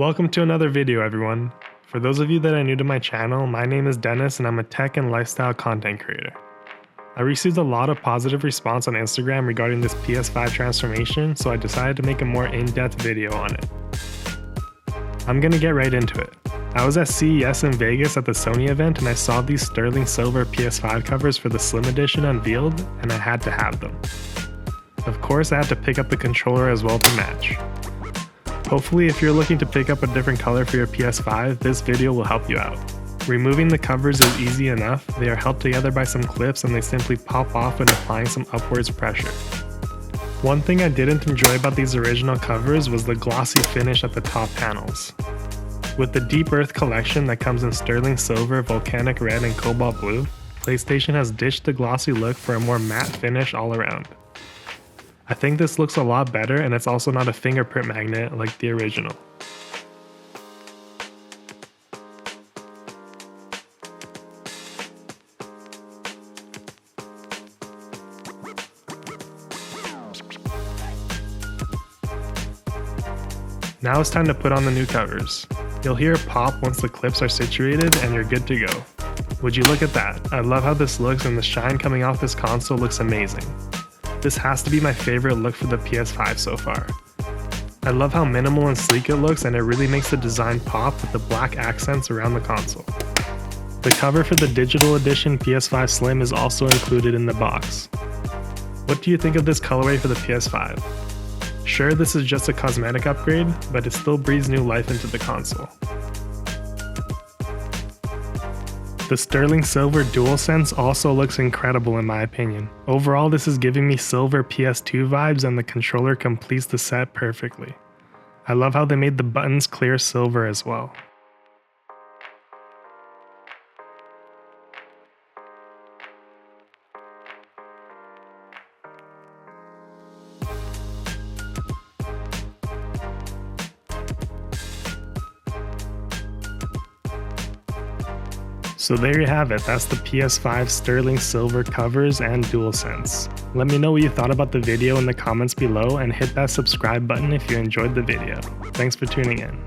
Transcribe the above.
Welcome to another video, everyone. For those of you that are new to my channel, my name is Dennis and I'm a tech and lifestyle content creator. I received a lot of positive response on Instagram regarding this PS5 transformation, so I decided to make a more in-depth video on it. I'm gonna get right into it. I was at CES in Vegas at the Sony event and I saw these Sterling Silver PS5 covers for the Slim edition unveiled, and I had to have them. Of course, I had to pick up the controller as well to match. Hopefully, if you're looking to pick up a different color for your PS5, this video will help you out. Removing the covers is easy enough. They are held together by some clips and they simply pop off when applying some upwards pressure. One thing I didn't enjoy about these original covers was the glossy finish at the top panels. With the Deep Earth collection that comes in Sterling Silver, Volcanic Red, and Cobalt Blue, PlayStation has ditched the glossy look for a more matte finish all around. I think this looks a lot better, and it's also not a fingerprint magnet like the original. Now it's time to put on the new covers. You'll hear it pop once the clips are situated and you're good to go. Would you look at that? I love how this looks, and the shine coming off this console looks amazing. This has to be my favorite look for the PS5 so far. I love how minimal and sleek it looks, and it really makes the design pop with the black accents around the console. The cover for the digital edition PS5 Slim is also included in the box. What do you think of this colorway for the PS5? Sure, this is just a cosmetic upgrade, but it still breathes new life into the console. The Sterling Silver Dualsense also looks incredible in my opinion. Overall, this is giving me silver PS2 vibes, and the controller completes the set perfectly. I love how they made the buttons clear silver as well. So there you have it, that's the PS5 Sterling Silver covers and Dualsense. Let me know what you thought about the video in the comments below, and hit that subscribe button if you enjoyed the video. Thanks for tuning in.